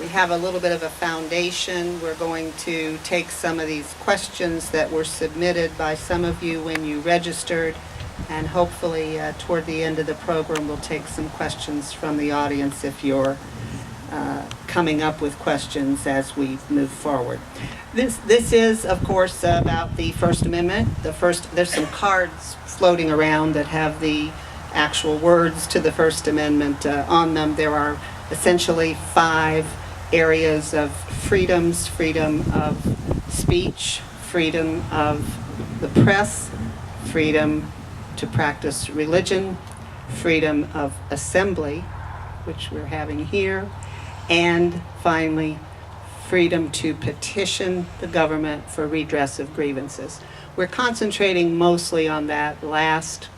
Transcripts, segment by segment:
have a little bit of a foundation. We're going to take some of these questions that were submitted by some of you when you registered, and hopefully toward the end of the program we'll take some questions from the audience if you're coming up with questions as we move forward. This is, of course, about the First Amendment. There's some cards floating around that have the actual words to the First Amendment on them. There are essentially 5 areas of freedoms: freedom of speech, freedom of the press, freedom to practice religion, freedom of assembly, which we're having here, and finally, freedom to petition the government for redress of grievances. We're concentrating mostly on that last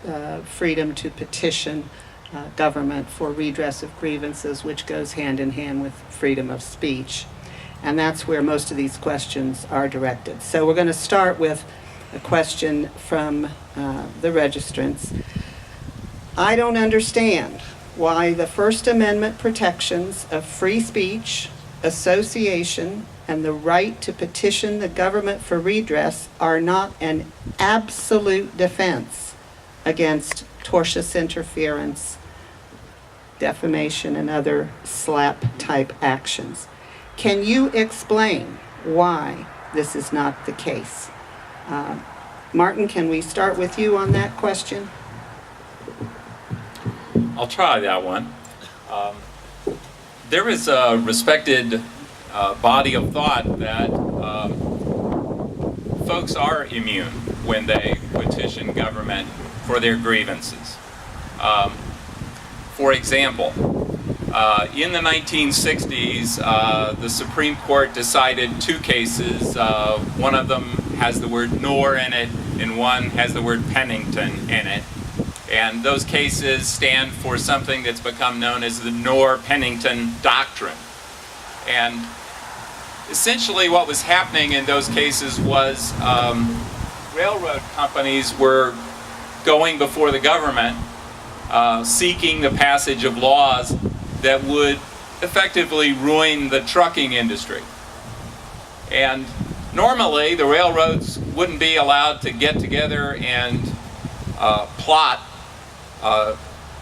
freedom to petition government for redress of grievances, which goes hand in hand with freedom of speech. And that's where most of these questions are directed. So we're going to start with a question from the registrants. I don't understand why the First Amendment protections of free speech, association, and the right to petition the government for redress are not an absolute defense against tortious interference, defamation, and other SLAPP-type actions. Can you explain why this is not the case? Martin, can we start with you on that question? I'll try that one. There is a respected body of thought that folks are immune when they petition government for their grievances. For example, in the 1960s, the Supreme Court decided 2 cases. One of them has the word nor in it, and one has the word Pennington in it. And those cases stand for something that's become known as the Nor-Pennington Doctrine. And essentially what was happening in those cases was railroad companies were going before the government seeking the passage of laws that would effectively ruin the trucking industry. And normally the railroads wouldn't be allowed to get together and plot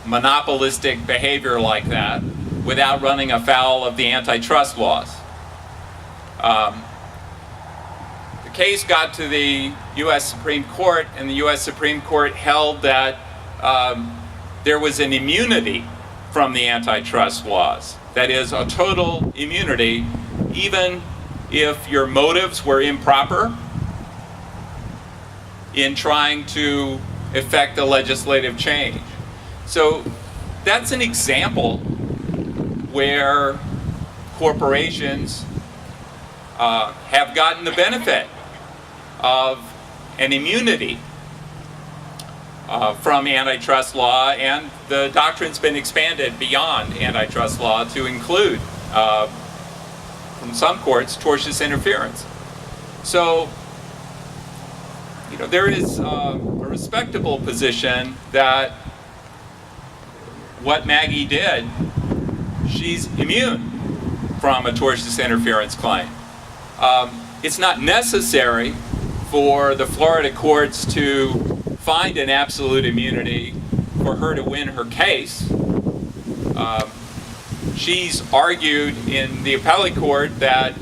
monopolistic behavior like that without running afoul of the antitrust laws. The case got to the U.S. Supreme Court, and the U.S. Supreme Court held that there was an immunity from the antitrust laws. That is, a total immunity, even if your motives were improper in trying to effect a legislative change. So that's an example where corporations have gotten the benefit of an immunity from antitrust law, and the doctrine's been expanded beyond antitrust law to include, from some courts, tortious interference. So, there is a respectable position that what Maggie did, she's immune from a tortious interference claim. It's not necessary for the Florida courts to find an absolute immunity for her to win her case. She's argued in the appellate court that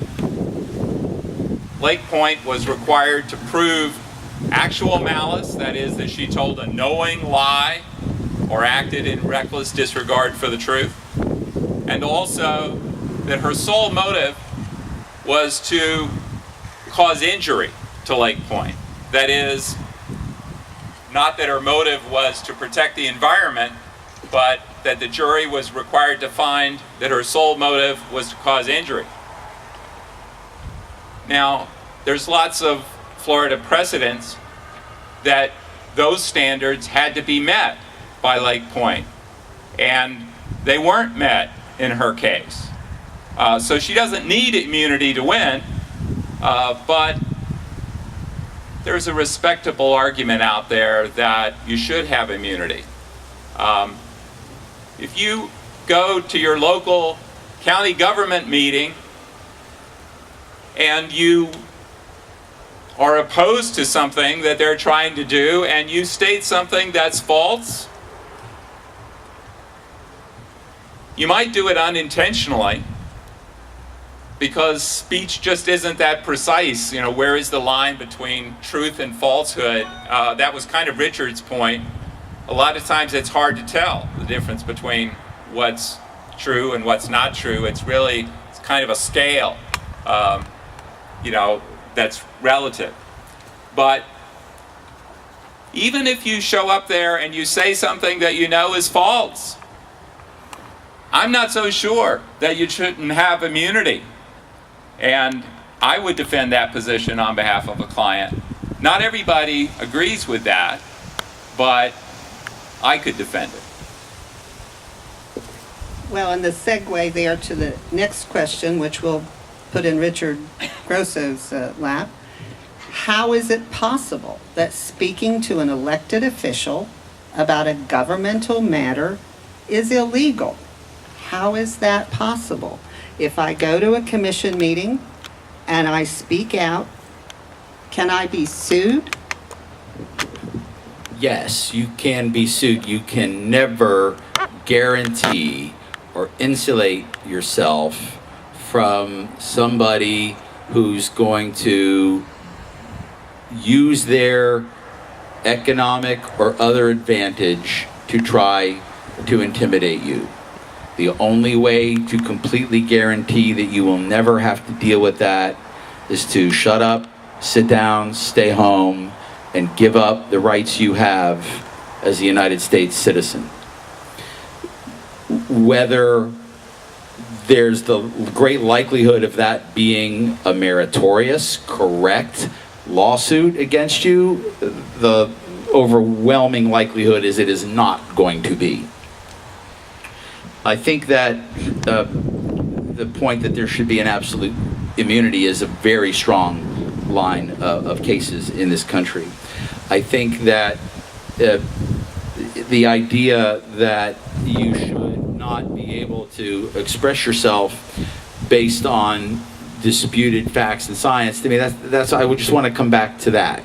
Lake Point was required to prove actual malice, that is, that she told a knowing lie or acted in reckless disregard for the truth, and also that her sole motive was to cause injury to Lake Point. That is, not that her motive was to protect the environment, but that the jury was required to find that her sole motive was to cause injury. Now, there's lots of Florida precedents that those standards had to be met by Lake Point, and they weren't met in her case. So she doesn't need immunity to win, but there's a respectable argument out there that you should have immunity. If you go to your local county government meeting and you are opposed to something that they're trying to do and you state something that's false, you might do it unintentionally because speech just isn't that precise. You know, where is the line between truth and falsehood? That was kind of Richard's point. A lot of times it's hard to tell the difference between what's true and what's not true. It's kind of a scale, you know, that's relative. But even if you show up there and you say something that you know is false, I'm not so sure that you shouldn't have immunity. And I would defend that position on behalf of a client. Not everybody agrees with that, but I could defend it. Well, and the segue there to the next question, which we'll put in Richard Grosso's lap. How is it possible that speaking to an elected official about a governmental matter is illegal? How is that possible? If I go to a commission meeting and I speak out, can I be sued? Yes, you can be sued. You can never guarantee or insulate yourself from somebody who's going to use their economic or other advantage to try to intimidate you. The only way to completely guarantee that you will never have to deal with that is to shut up, sit down, stay home, and give up the rights you have as a United States citizen. Whether there's the great likelihood of that being a meritorious, correct lawsuit against you, the overwhelming likelihood is it is not going to be. I think that the point that there should be an absolute immunity is a very strong line of cases in this country. I think that the idea that you should not be able to express yourself based on disputed facts and science, to me, that's I would just want to come back to that,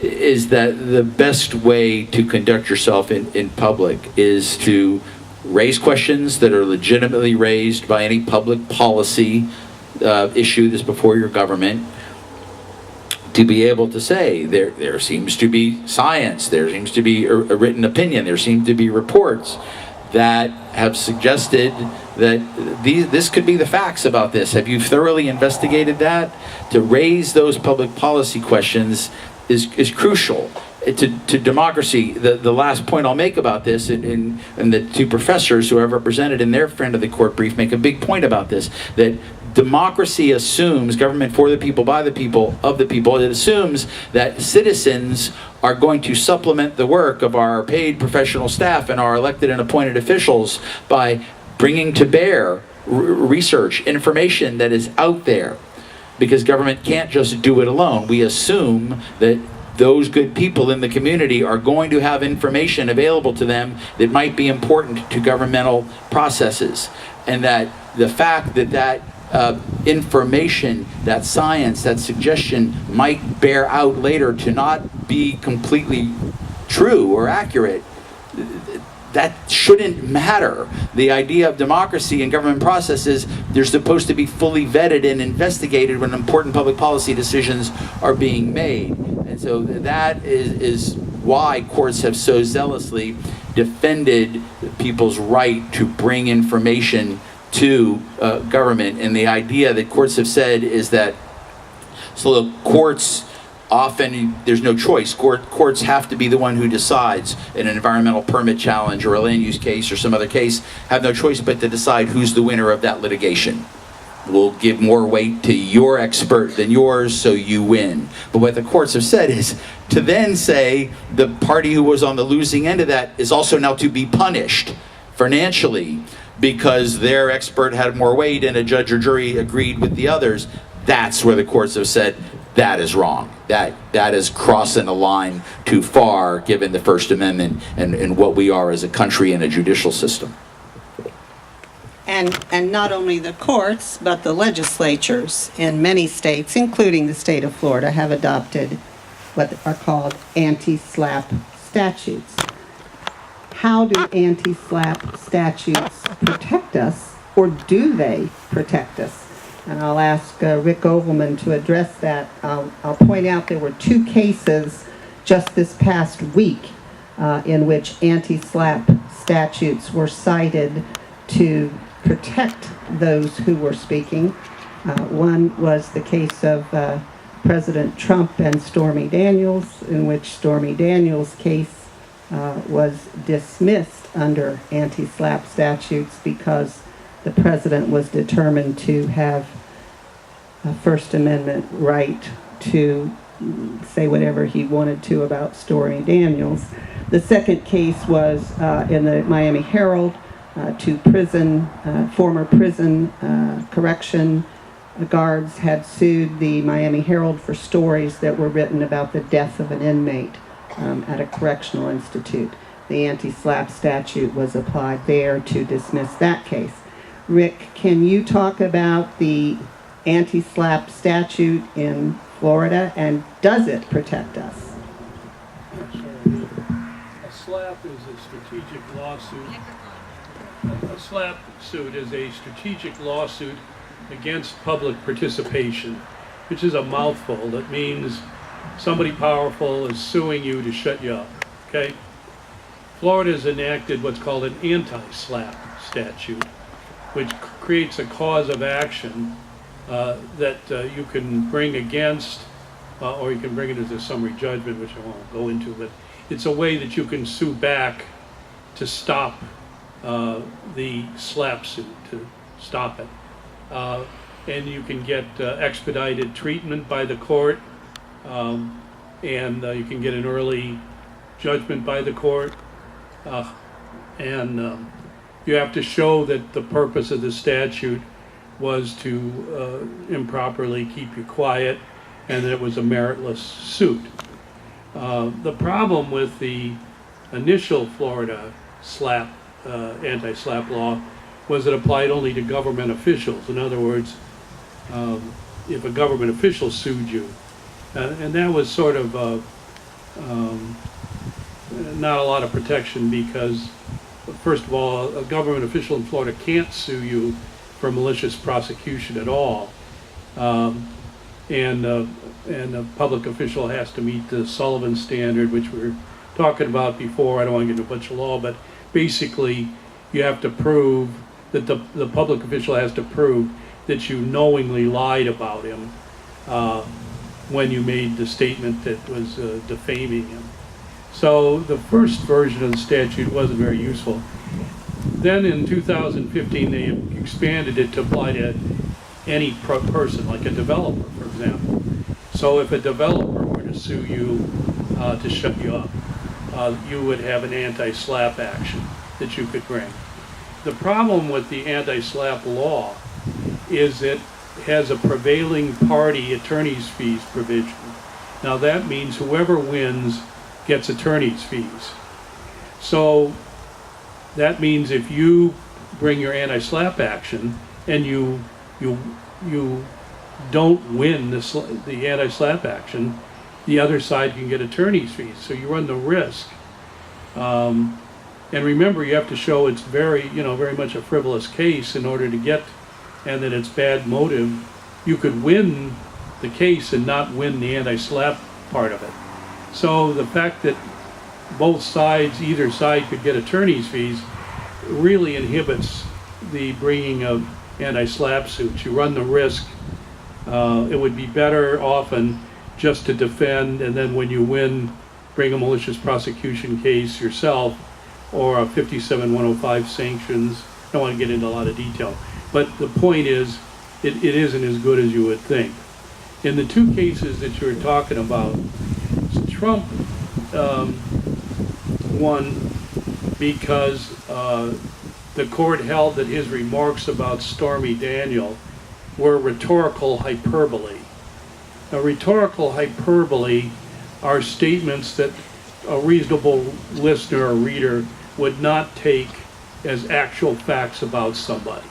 is that the best way to conduct yourself in public is to raise questions that are legitimately raised by any public policy issue that's before your government, to be able to say there seems to be science, there seems to be a written opinion, there seem to be reports that have suggested that this could be the facts about this. Have you thoroughly investigated that? To raise those public policy questions is crucial to democracy. The last point I'll make about this, and the two professors who I've represented in their friend of the court brief make a big point about this, that democracy assumes government for the people, by the people, of the people. It assumes that citizens are going to supplement the work of our paid professional staff and our elected and appointed officials by bringing to bear research, information that is out there. Because government can't just do it alone. We assume that those good people in the community are going to have information available to them that might be important to governmental processes. And that the fact that information, that science, that suggestion might bear out later to not be completely true or accurate, that shouldn't matter. The idea of democracy and government processes, they're supposed to be fully vetted and investigated when important public policy decisions are being made. And so that is why courts have so zealously defended people's right to bring information to government. And the idea that courts have said is that, so the courts often, there's no choice. Courts have to be the one who decides in an environmental permit challenge or a land use case or some other case, have no choice but to decide who's the winner of that litigation. We'll give more weight to your expert than yours, so you win. But what the courts have said is to then say the party who was on the losing end of that is also now to be punished financially because their expert had more weight and a judge or jury agreed with the others. That's where the courts have said that is wrong. That is crossing a line too far given the First Amendment and what we are as a country and a judicial system. And not only the courts, but the legislatures in many states, including the state of Florida, have adopted what are called anti-SLAPP statutes. How do anti-SLAPP statutes protect us, or do they protect us? And I'll ask Rick Ovalman to address that. I'll point out there were 2 cases just this past week in which anti-SLAPP statutes were cited to protect those who were speaking. One was the case of President Trump and Stormy Daniels, in which Stormy Daniels' case was dismissed under anti-SLAPP statutes because the president was determined to have a First Amendment right to say whatever he wanted to about Stormy Daniels. The second case was in the Miami Herald. 2 former prison correction guards had sued the Miami Herald for stories that were written about the death of an inmate at a correctional institute. The anti-SLAPP statute was applied there to dismiss that case. Rick, can you talk about the anti-SLAPP statute in Florida, and does it protect us? A SLAPP is a strategic lawsuit. A SLAPP suit is a strategic lawsuit against public participation, which is a mouthful. That means somebody powerful is suing you to shut you up, okay? Florida has enacted what's called an anti-SLAPP statute, which creates a cause of action that you can bring against, or you can bring it as a summary judgment, which I won't go into, but it's a way that you can sue back to stop the SLAPP suit, to stop it. And you can get expedited treatment by the court, and you can get an early judgment by the court, and you have to show that the purpose of the statute was to improperly keep you quiet, and that it was a meritless suit. The problem with the initial Florida SLAPP, anti-SLAPP law, was it applied only to government officials. In other words, if a government official sued you, and that was sort of not a lot of protection, because first of all, a government official in Florida can't sue you for malicious prosecution at all, and a public official has to meet the Sullivan standard, which we were talking about before. I don't want to get into a bunch of law, but basically you have to prove that the public official has to prove that you knowingly lied about him when you made the statement that was defaming him. So the first version of the statute wasn't very useful. Then in 2015 they expanded it to apply to any person, like a developer, for example. So if a developer were to sue you to shut you up, you would have an anti-SLAPP action that you could bring. The problem with the anti-SLAPP law is it has a prevailing party attorney's fees provision. Now that means whoever wins gets attorney's fees. So that means if you bring your anti-SLAPP action and you don't win the anti-SLAPP action, the other side can get attorney's fees. So you run the risk. And remember, you have to show it's very much a frivolous case in order to get, and that it's bad motive. You could win the case and not win the anti-SLAPP part of it. So the fact that both sides, either side, could get attorney's fees really inhibits the bringing of anti-SLAPP suits. You run the risk. It would be better often just to defend, and then when you win, bring a malicious prosecution case yourself, or a 57-105 sanctions. I don't want to get into a lot of detail, but the point is, it isn't as good as you would think. In the 2 cases that you're talking about, Trump won because the court held that his remarks about Stormy Daniels were rhetorical hyperbole. Now, rhetorical hyperbole are statements that a reasonable listener or reader would not take as actual facts about somebody.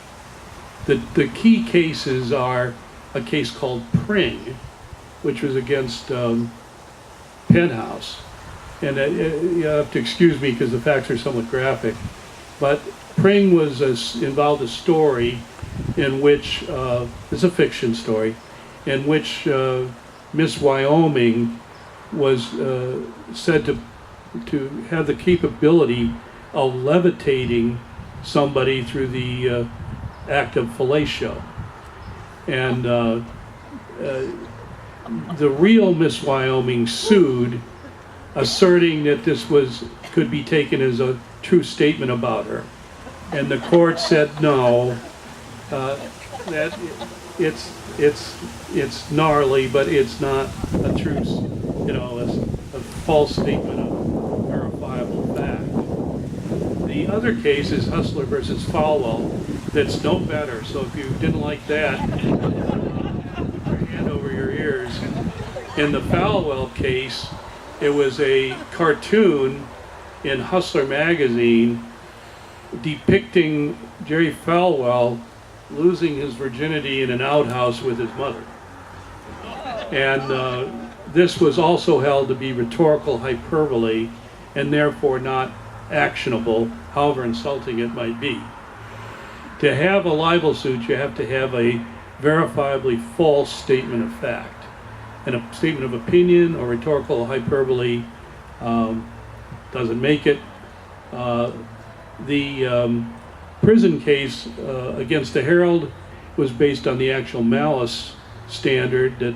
The key cases are a case called Pring, which was against Penthouse. And you have to excuse me because the facts are somewhat graphic. But Pring involved a story in which, it's a fiction story, in which Miss Wyoming was said to have the capability of levitating somebody through the act of fellatio. And the real Miss Wyoming sued, asserting that this could be taken as a true statement about her. And the court said no, that it's gnarly, but it's not a true, a false statement of verifiable fact. The other case is Hustler versus Falwell. That's no better. So if you didn't like that, put your hand over your ears. In the Falwell case, it was a cartoon in Hustler magazine depicting Jerry Falwell losing his virginity in an outhouse with his mother. And this was also held to be rhetorical hyperbole and therefore not actionable, however insulting it might be. To have a libel suit, you have to have a verifiably false statement of fact. And a statement of opinion or rhetorical hyperbole doesn't make it. The prison case against the Herald was based on the actual malice standard that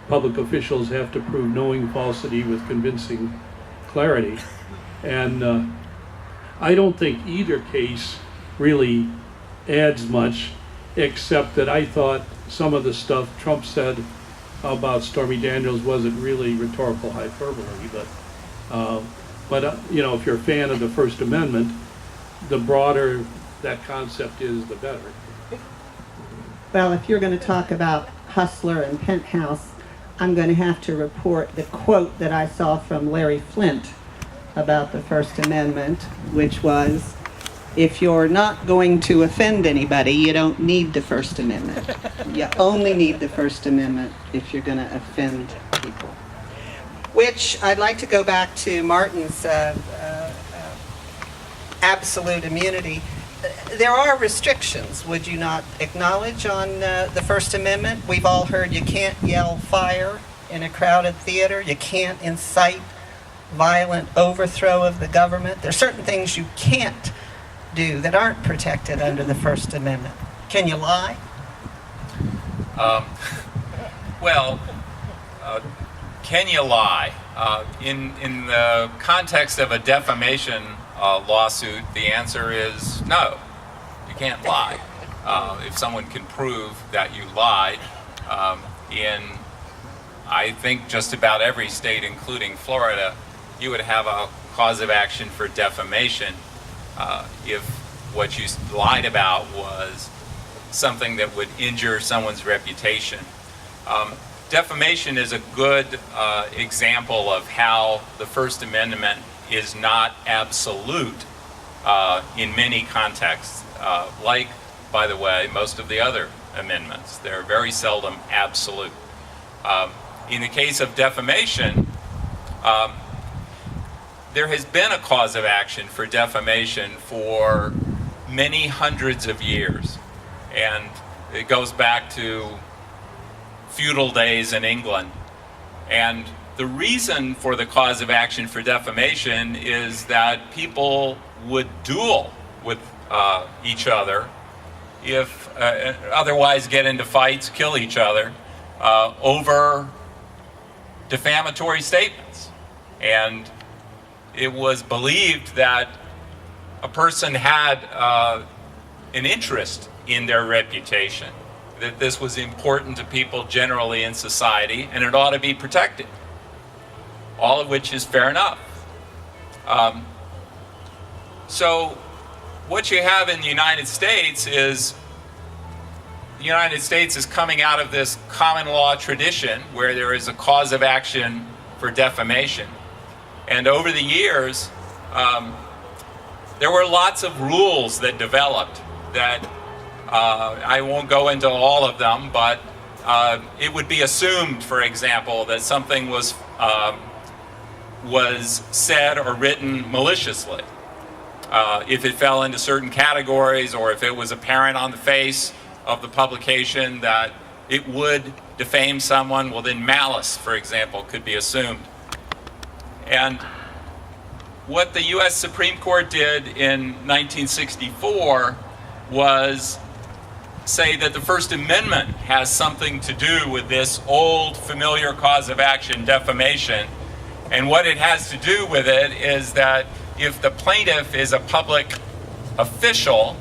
public officials have to prove knowing falsity with convincing clarity. And I don't think either case really adds much, except that I thought some of the stuff Trump said about Stormy Daniels wasn't really rhetorical hyperbole, but if you're a fan of the First Amendment, the broader that concept is, the better. Well, if you're going to talk about Hustler and Penthouse, I'm going to have to report the quote that I saw from Larry Flint about the First Amendment, which was, if you're not going to offend anybody, you don't need the First Amendment. You only need the First Amendment if you're going to offend people. Which I'd like to go back to Martin's absolute immunity. There are restrictions, would you not acknowledge, on the First Amendment? We've all heard you can't yell fire in a crowded theater. You can't incite violent overthrow of the government. There are certain things you can't do that aren't protected under the First Amendment. Can you lie? Can you lie? In the context of a defamation lawsuit, the answer is no. You can't lie. If someone can prove that you lied, in I think just about every state, including Florida, you would have a cause of action for defamation if what you lied about was something that would injure someone's reputation. Defamation is a good example of how the First Amendment is not absolute in many contexts, like, by the way, most of the other amendments. They're very seldom absolute. In the case of defamation, there has been a cause of action for defamation for many hundreds of years, and it goes back to feudal days in England. And the reason for the cause of action for defamation is that people would duel with each other, if otherwise get into fights, kill each other over defamatory statements. And it was believed that a person had an interest in their reputation, that this was important to people generally in society, and it ought to be protected. All of which is fair enough. So what you have in the United States is coming out of this common law tradition where there is a cause of action for defamation. And over the years, there were lots of rules that developed that I won't go into all of them, but it would be assumed, for example, that something was said or written maliciously. If it fell into certain categories, or if it was apparent on the face of the publication that it would defame someone, well then malice, for example, could be assumed. And what the U.S. Supreme Court did in 1964 was say that the First Amendment has something to do with this old familiar cause of action, defamation. And what it has to do with it is that if the plaintiff is a public official,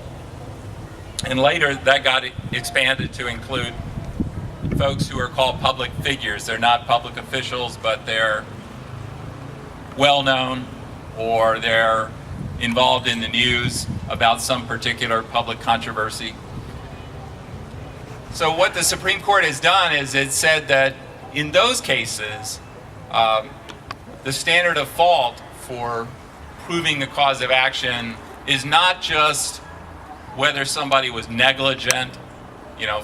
and later that got expanded to include folks who are called public figures. They're not public officials, but they're well-known, or they're involved in the news about some particular public controversy. So what the Supreme Court has done is it said that in those cases, the standard of fault for proving the cause of action is not just whether somebody was negligent,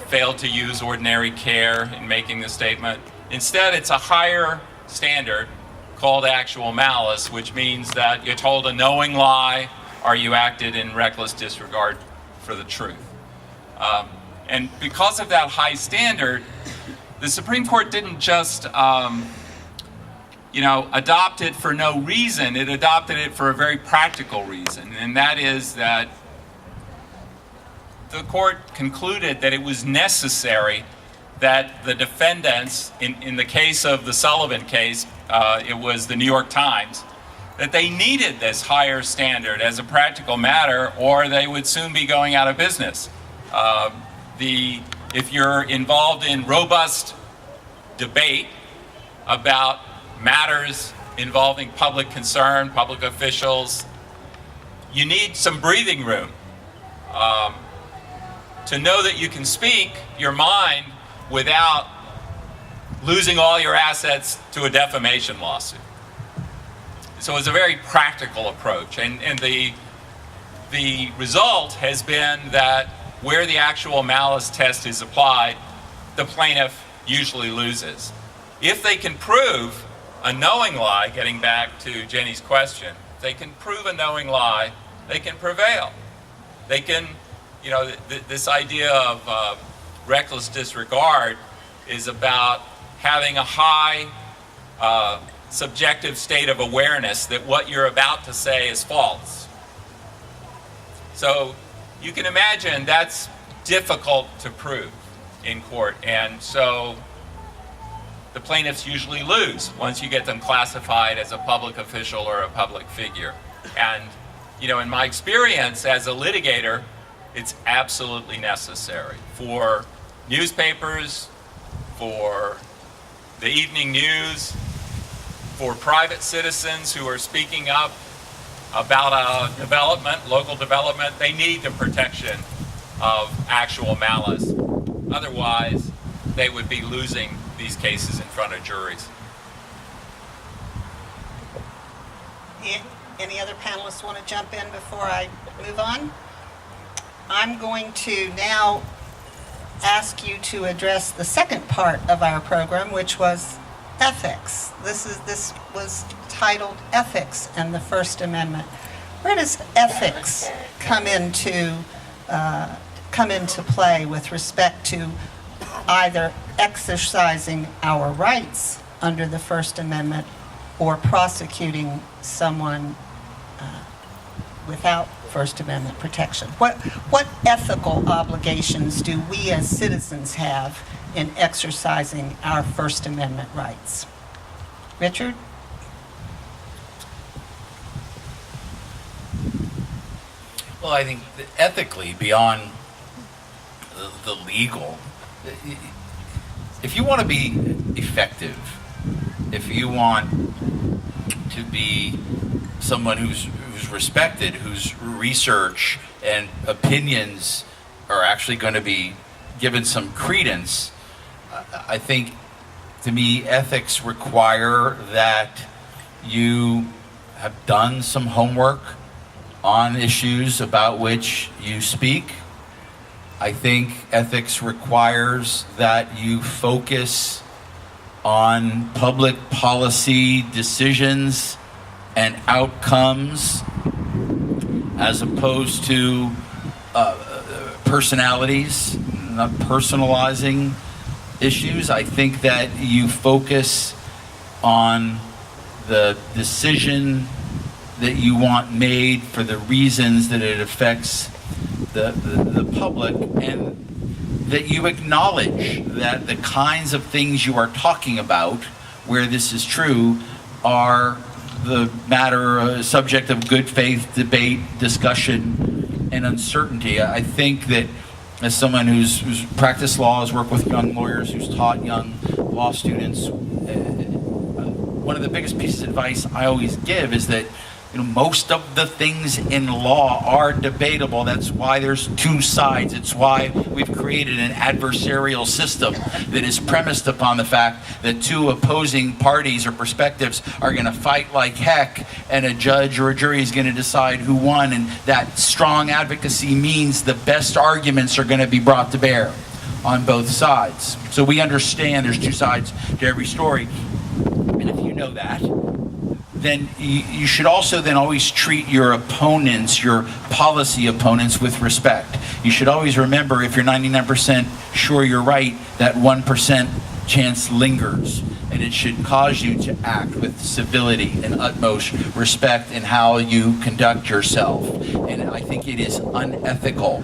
failed to use ordinary care in making the statement. Instead, it's a higher standard called actual malice, which means that you told a knowing lie or you acted in reckless disregard for the truth. And because of that high standard, the Supreme Court didn't just adopt it for no reason. It adopted it for a very practical reason, and that is that the court concluded that it was necessary that the defendants, in the case of the Sullivan case, it was the New York Times, that they needed this higher standard as a practical matter, or they would soon be going out of business. If you're involved in robust debate about matters involving public concern, public officials, you need some breathing room to know that you can speak your mind without losing all your assets to a defamation lawsuit. So it's a very practical approach, and the result has been that where the actual malice test is applied, the plaintiff usually loses. If they can prove a knowing lie, getting back to Jenny's question, if they can prove a knowing lie, they can prevail. They can, this idea of reckless disregard is about having a high subjective state of awareness that what you're about to say is false. So you can imagine that's difficult to prove in court, and so the plaintiffs usually lose once you get them classified as a public official or a public figure. And in my experience as a litigator, it's absolutely necessary for newspapers, for the evening news, for private citizens who are speaking up about a development, local development. They need the protection of actual malice. Otherwise, they would be losing these cases in front of juries. Any other panelists want to jump in before I move on? I'm going to now ask you to address the second part of our program, which was ethics. This was titled Ethics and the First Amendment. Where does ethics come into play with respect to either exercising our rights under the First Amendment or prosecuting someone without First Amendment protection? What ethical obligations do we as citizens have in exercising our First Amendment rights? Richard? Well, I think that ethically, beyond the legal, if you want to be effective, if you want to be someone who's respected, whose research and opinions are actually going to be given some credence, I think, to me, ethics require that you have done some homework on issues about which you speak, I think ethics requires that you focus on public policy decisions and outcomes as opposed to personalities, not personalizing issues. I think that you focus on the decision that you want made for the reasons that it affects the public, and that you acknowledge that the kinds of things you are talking about, where this is true, are the subject of good faith debate, discussion, and uncertainty. I think that as someone who's practiced law, has worked with young lawyers, who's taught young law students, one of the biggest pieces of advice I always give is that most of the things in law are debatable. That's why there's two sides. It's why we've created an adversarial system that is premised upon the fact that two opposing parties or perspectives are going to fight like heck, and a judge or a jury is going to decide who won, and that strong advocacy means the best arguments are going to be brought to bear on both sides. So we understand there's two sides to every story. And if you know that, then you should also then always treat your opponents, your policy opponents, with respect. You should always remember, if you're 99% sure you're right, that 1% chance lingers. And it should cause you to act with civility and utmost respect in how you conduct yourself. And I think it is unethical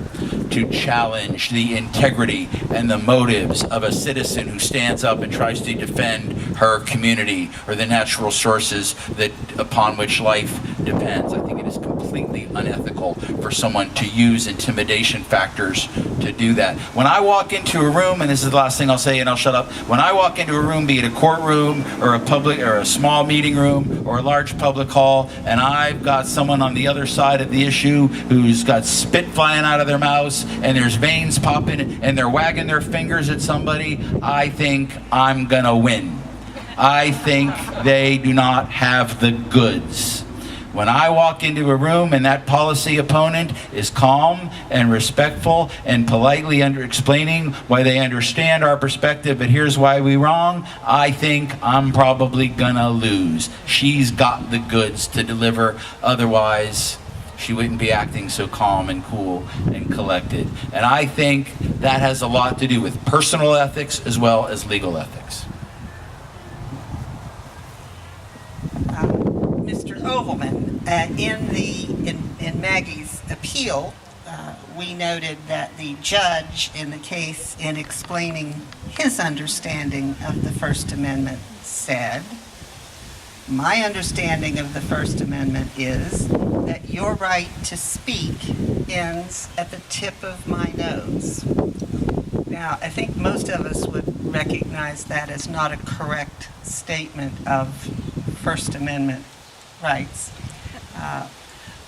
to challenge the integrity and the motives of a citizen who stands up and tries to defend her community or the natural sources that upon which life depends. I think it is completely unethical for someone to use intimidation factors to do that. When I walk into a room, and this is the last thing I'll say and I'll shut up, when I walk into a room, be it a courtroom or a public or a small meeting room or a large public hall, and I've got someone on the other side of the issue who's got spit flying out of their mouths and there's veins popping and they're wagging their fingers at somebody, I think I'm gonna win. I think they do not have the goods. When I walk into a room and that policy opponent is calm and respectful and politely explaining why they understand our perspective, but here's why we're wrong, I think I'm probably gonna lose. She's got the goods to deliver, otherwise she wouldn't be acting so calm and cool and collected. And I think that has a lot to do with personal ethics as well as legal ethics. Mr. Ovalman, in Maggie's appeal, we noted that the judge in the case, in explaining his understanding of the First Amendment, said, "My understanding of the First Amendment is that your right to speak ends at the tip of my nose." Now, I think most of us would recognize that as not a correct statement of First Amendment rights.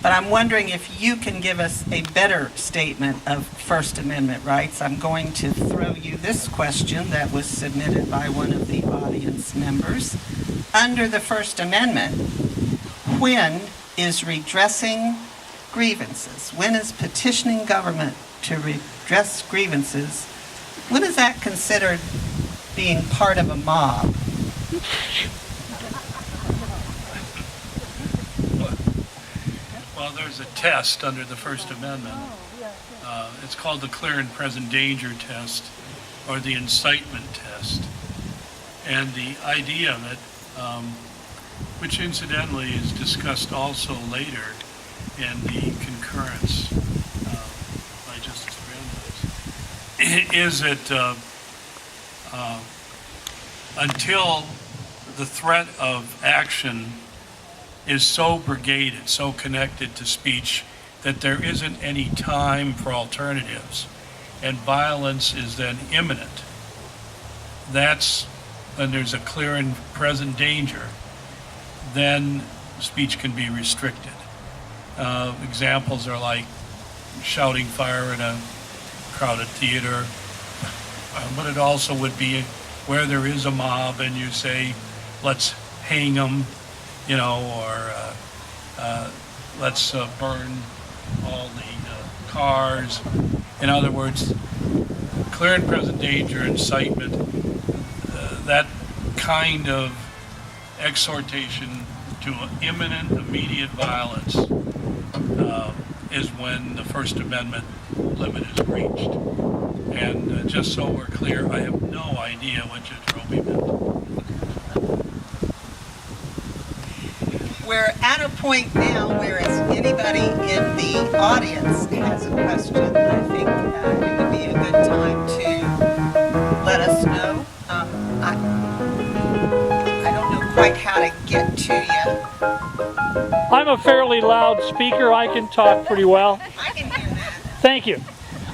But I'm wondering if you can give us a better statement of First Amendment rights. I'm going to throw you this question that was submitted by one of the audience members. Under the First Amendment, when is redressing grievances, when is petitioning government to redress grievances, when is that considered being part of a mob? Well, there's a test under the First Amendment. It's called the clear and present danger test, or the incitement test. And the idea that, which incidentally is discussed also later in the concurrence by Justice Brandeis, is that until the threat of action is so brigaded, so connected to speech, that there isn't any time for alternatives, and violence is then imminent. That's when there's a clear and present danger, then speech can be restricted. Examples are like shouting fire in a crowded theater, but it also would be where there is a mob and you say, let's hang them, or let's burn all the cars. In other words, clear and present danger, incitement, that kind of exhortation to imminent, immediate violence is when the First Amendment limit is reached. And just so we're clear, I have no idea what Judge Roby meant. We're at a point now where if anybody in the audience has a question, I think it would be a good time to let us know. I don't know quite how to get to you. I'm a fairly loud speaker. I can talk pretty well. I can hear that. Thank you.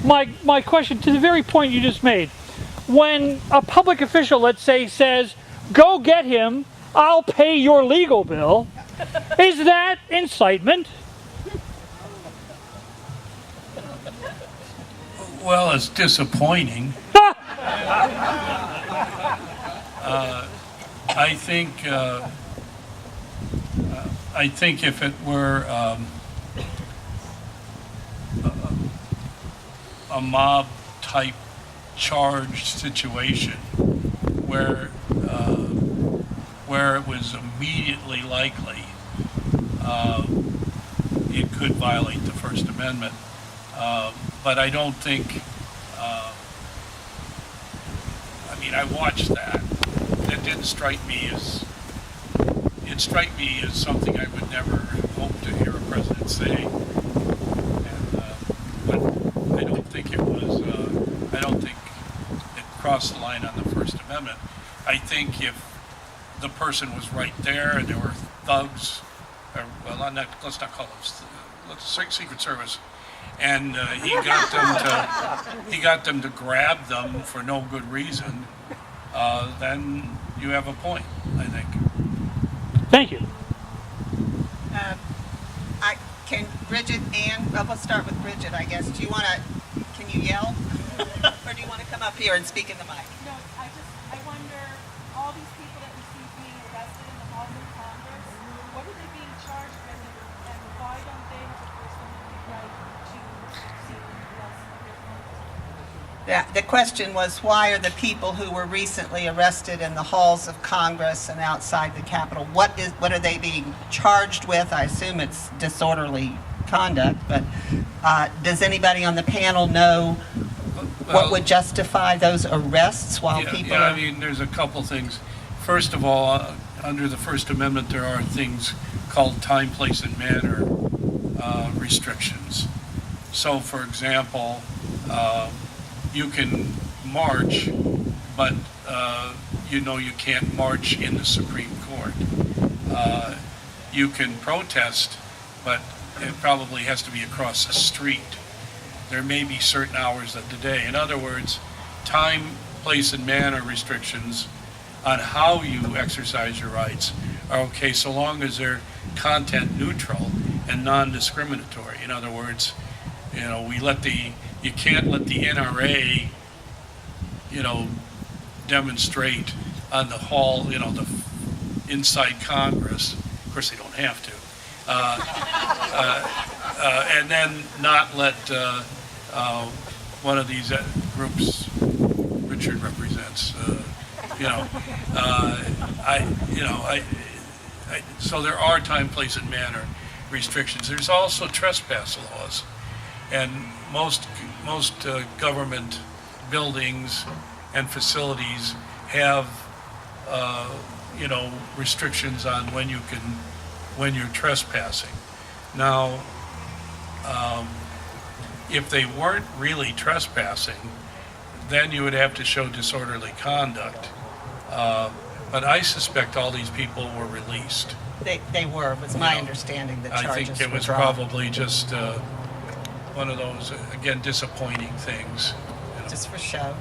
My question, to the very point you just made, when a public official, let's say, says, "Go get him, I'll pay your legal bill," is that incitement? Well, it's disappointing. I think if it were a mob type charged situation where it was immediately likely it could violate the First Amendment, but I don't think. I watched that. It didn't strike me as. It struck me as something I would never hope to hear a president say. And, but I don't think it was. I don't think it crossed the line on the First Amendment. I think if the person was right there and there were thugs, or, well, let's not call them. Secret Service, and he got them to grab them for no good reason. Then you have a point, I think. Thank you. Bridget, Ann, well, let's start with Bridget, I guess. Can you yell? Or do you want to come up here and speak in the mic? No, I wonder, all these people that we see being arrested in the halls of Congress, what are they being charged with, and why don't they have a First Amendment right to seek less of their funds? The question was, why are the people who were recently arrested in the halls of Congress and outside the Capitol, what are they being charged with? I assume it's disorderly conduct, but does anybody on the panel know what would justify those arrests while people are... there's a couple things. First of all, under the First Amendment, there are things called time, place, and manner restrictions. So, for example, you can march, but you can't march in the Supreme Court. You can protest, but it probably has to be across the street. There may be certain hours of the day. In other words, time, place, and manner restrictions on how you exercise your rights are okay so long as they're content neutral and non-discriminatory. In other words, you can't let the NRA, demonstrate on the hall, the inside Congress. Of course, they don't have to. And then not let one of these groups Richard represents, so there are time, place, and manner restrictions. There's also trespass laws, and most government buildings and facilities have restrictions on when you're trespassing. Now, if they weren't really trespassing, then you would have to show disorderly conduct. But I suspect all these people were released. They were, was my understanding, that charges I think it was dropped. probably just one of those, again, disappointing things. Just for show.